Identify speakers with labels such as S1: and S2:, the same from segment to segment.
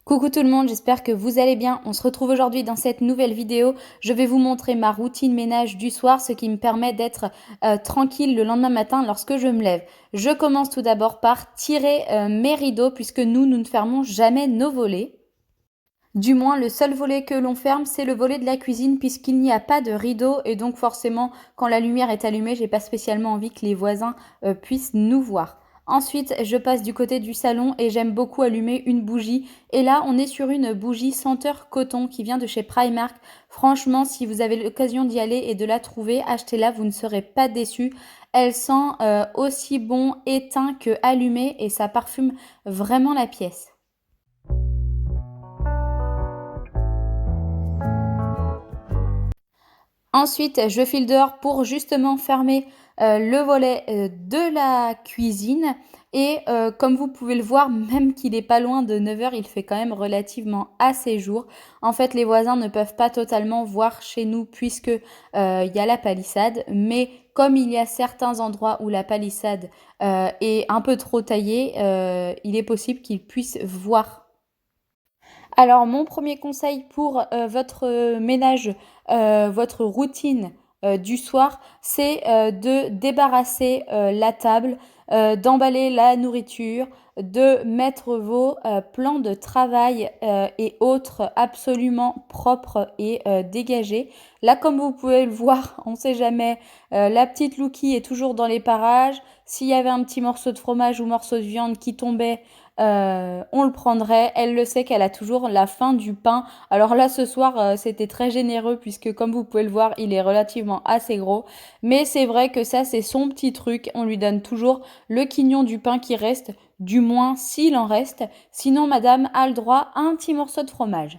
S1: Coucou tout le monde, j'espère que vous allez bien. On se retrouve aujourd'hui dans cette nouvelle vidéo. Je vais vous montrer ma routine ménage du soir, ce qui me permet d'être tranquille le lendemain matin lorsque je me lève. Je commence tout d'abord par tirer mes rideaux puisque nous ne fermons jamais nos volets. Du moins, le seul volet que l'on ferme, c'est le volet de la cuisine puisqu'il n'y a pas de rideau et donc forcément, quand la lumière est allumée, j'ai pas spécialement envie que les voisins puissent nous voir. Ensuite, je passe du côté du salon et j'aime beaucoup allumer une bougie. Et là, on est sur une bougie senteur coton qui vient de chez Primark. Franchement, si vous avez l'occasion d'y aller et de la trouver, achetez-la, vous ne serez pas déçus. Elle sent aussi bon éteint que allumé et ça parfume vraiment la pièce. Ensuite, je file dehors pour justement fermer le volet de la cuisine. Et comme vous pouvez le voir, même qu'il n'est pas loin de 9 heures, il fait quand même relativement assez jour. En fait, les voisins ne peuvent pas totalement voir chez nous puisque il y a la palissade. Mais comme il y a certains endroits où la palissade est un peu trop taillée, il est possible qu'ils puissent voir. Alors, mon premier conseil pour votre ménage, votre routine du soir, c'est de débarrasser la table, d'emballer la nourriture, de mettre vos plans de travail et autres absolument propres et dégagés. Là, comme vous pouvez le voir, on ne sait jamais, la petite Louki est toujours dans les parages. S'il y avait un petit morceau de fromage ou morceau de viande qui tombait, on le prendrait. Elle le sait qu'elle a toujours la faim du pain. Alors là, ce soir, c'était très généreux puisque comme vous pouvez le voir, il est relativement assez gros. Mais c'est vrai que ça, c'est son petit truc. On lui donne toujours le quignon du pain qui reste, du moins s'il en reste. Sinon, madame a le droit à un petit morceau de fromage.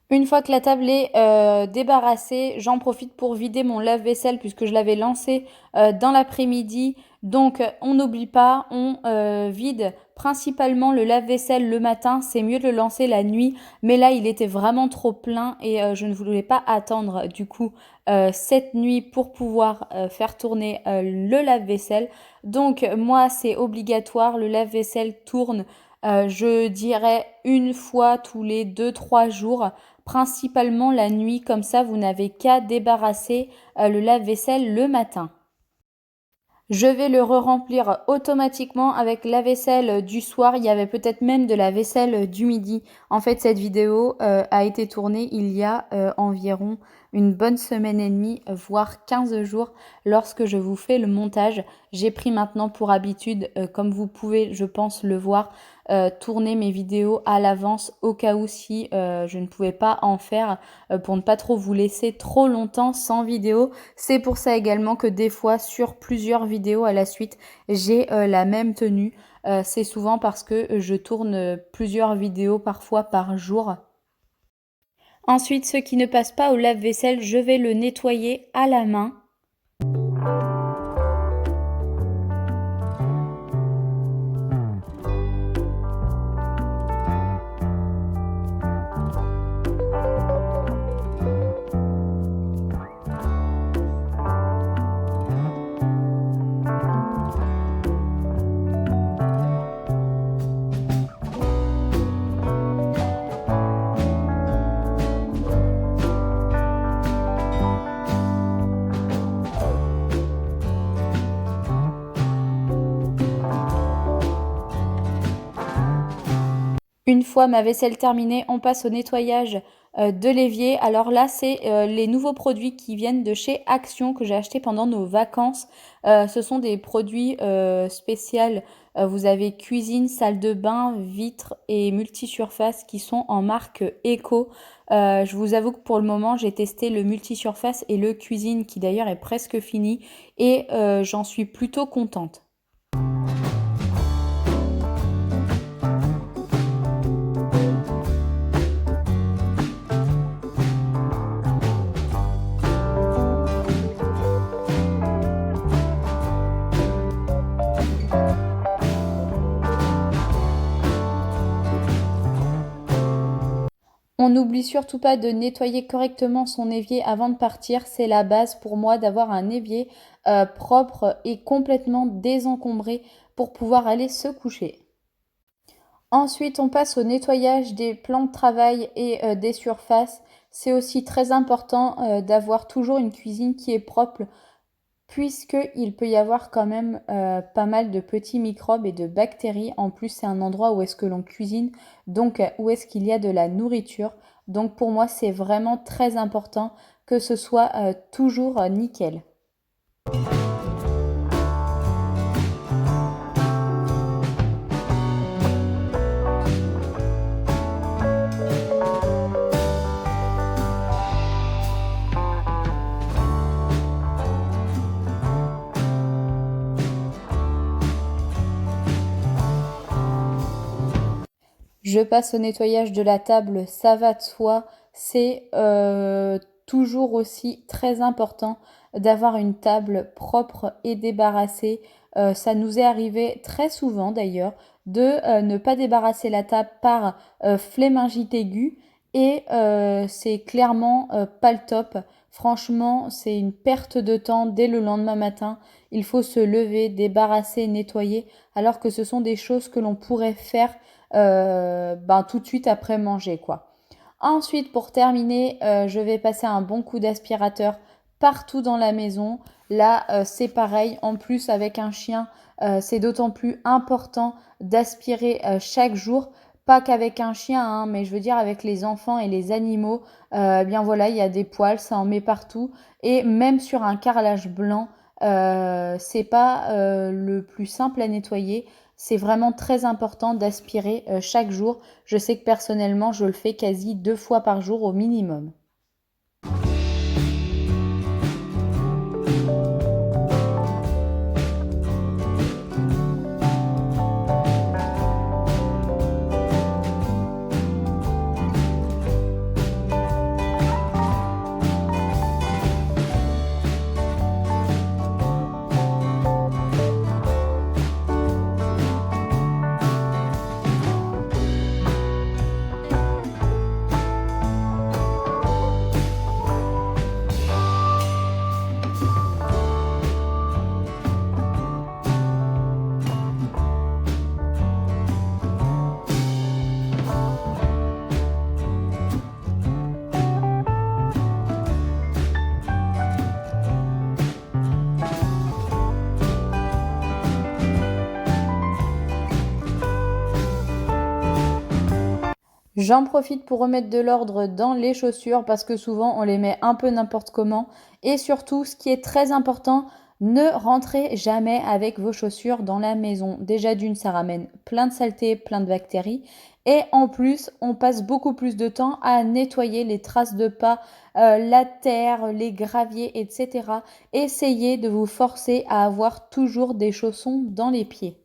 S1: Une fois que la table est débarrassée, j'en profite pour vider mon lave-vaisselle puisque je l'avais lancé dans l'après-midi. Donc on n'oublie pas, on vide principalement le lave-vaisselle le matin. C'est mieux de le lancer la nuit. Mais là, il était vraiment trop plein et je ne voulais pas attendre du coup cette nuit pour pouvoir faire tourner le lave-vaisselle. Donc moi, c'est obligatoire. Le lave-vaisselle tourne, je dirais, une fois tous les 2-3 jours, principalement la nuit, comme ça vous n'avez qu'à débarrasser le lave-vaisselle le matin. Je vais le re-remplir automatiquement avec la vaisselle du soir. Il y avait peut-être même de la vaisselle du midi. En fait, cette vidéo a été tournée il y a environ une bonne semaine et demie, voire 15 jours, lorsque je vous fais le montage. J'ai pris maintenant pour habitude, comme vous pouvez, je pense, le voir, tourner mes vidéos à l'avance au cas où si je ne pouvais pas en faire pour ne pas trop vous laisser trop longtemps sans vidéo. C'est pour ça également que des fois sur plusieurs vidéos à la suite, j'ai la même tenue. C'est souvent parce que je tourne plusieurs vidéos parfois par jour. Ensuite, ce qui ne passe pas au lave-vaisselle, je vais le nettoyer à la main. Une fois ma vaisselle terminée, on passe au nettoyage de l'évier. Alors là, c'est les nouveaux produits qui viennent de chez Action que j'ai acheté pendant nos vacances. Ce sont des produits spéciaux. Vous avez cuisine, salle de bain, vitres et multisurface qui sont en marque Eco. Je vous avoue que pour le moment, j'ai testé le multisurface et le cuisine qui d'ailleurs est presque fini et j'en suis plutôt contente. On n'oublie surtout pas de nettoyer correctement son évier avant de partir. C'est la base pour moi d'avoir un évier propre et complètement désencombré pour pouvoir aller se coucher. Ensuite, on passe au nettoyage des plans de travail et des surfaces. C'est aussi très important d'avoir toujours une cuisine qui est propre puisqu'il peut y avoir quand même pas mal de petits microbes et de bactéries. En plus, c'est un endroit où est-ce que l'on cuisine, donc où est-ce qu'il y a de la nourriture. Donc pour moi, c'est vraiment très important que ce soit toujours nickel. Je passe au nettoyage de la table, ça va de soi. C'est toujours aussi très important d'avoir une table propre et débarrassée. Ça nous est arrivé très souvent d'ailleurs de ne pas débarrasser la table par flémingite aiguë et c'est clairement pas le top. Franchement, c'est une perte de temps dès le lendemain matin. Il faut se lever, débarrasser, nettoyer, alors que ce sont des choses que l'on pourrait faire tout de suite après manger, quoi. Ensuite, pour terminer, je vais passer un bon coup d'aspirateur partout dans la maison. Là, c'est pareil. En plus, avec un chien, c'est d'autant plus important d'aspirer chaque jour. Pas qu'avec un chien, hein, mais je veux dire avec les enfants et les animaux. Bien voilà, il y a des poils, ça en met partout. Et même sur un carrelage blanc, c'est pas le plus simple à nettoyer. C'est vraiment très important d'aspirer chaque jour. Je sais que personnellement, je le fais quasi 2 fois par jour au minimum. J'en profite pour remettre de l'ordre dans les chaussures parce que souvent on les met un peu n'importe comment. Et surtout, ce qui est très important, ne rentrez jamais avec vos chaussures dans la maison. Déjà d'une, ça ramène plein de saletés, plein de bactéries. Et en plus, on passe beaucoup plus de temps à nettoyer les traces de pas, la terre, les graviers, etc. Essayez de vous forcer à avoir toujours des chaussons dans les pieds.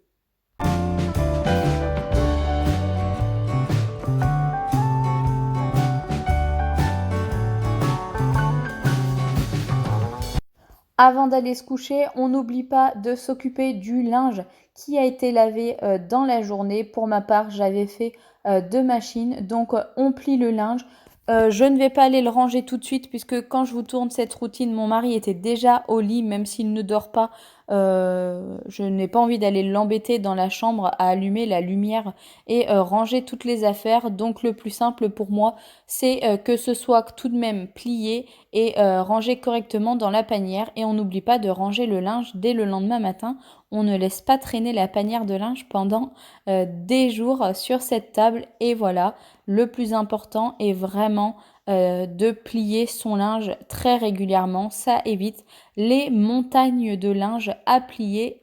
S1: Avant d'aller se coucher, on n'oublie pas de s'occuper du linge qui a été lavé dans la journée. Pour ma part, j'avais fait 2 machines, donc on plie le linge. Je ne vais pas aller le ranger tout de suite puisque quand je vous tourne cette routine, mon mari était déjà au lit, même s'il ne dort pas. Je n'ai pas envie d'aller l'embêter dans la chambre à allumer la lumière et ranger toutes les affaires. Donc le plus simple pour moi, c'est que ce soit tout de même plié et rangé correctement dans la panière. Et on n'oublie pas de ranger le linge dès le lendemain matin. On ne laisse pas traîner la panière de linge pendant des jours sur cette table. Et voilà, le plus important est vraiment de plier son linge très régulièrement. Ça évite les montagnes de linge à plier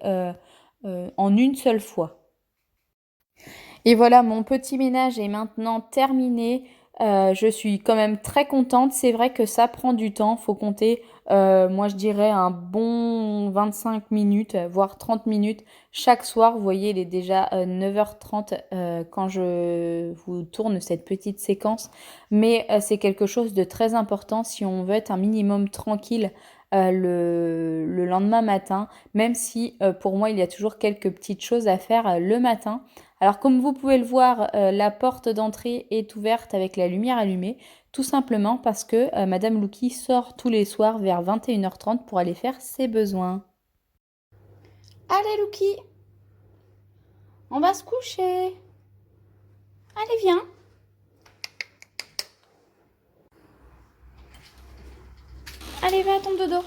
S1: en une seule fois. Et voilà, mon petit ménage est maintenant terminé. Je suis quand même très contente. C'est vrai que ça prend du temps. Faut compter, moi je dirais un bon 25 minutes, voire 30 minutes chaque soir. Vous voyez, il est déjà 9h30 quand je vous tourne cette petite séquence. Mais c'est quelque chose de très important si on veut être un minimum tranquille le lendemain matin. Même si pour moi, il y a toujours quelques petites choses à faire le matin. Alors comme vous pouvez le voir, la porte d'entrée est ouverte avec la lumière allumée, tout simplement parce que Madame Louki sort tous les soirs vers 21h30 pour aller faire ses besoins. Allez Louki, on va se coucher. Allez, viens. Allez, va à ton dodo.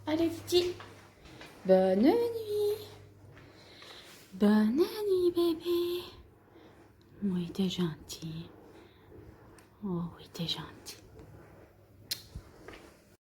S1: Allez, petit. Bonne nuit. Bonne nuit, bébé. Oui, t'es gentil. Oh oui, t'es gentil.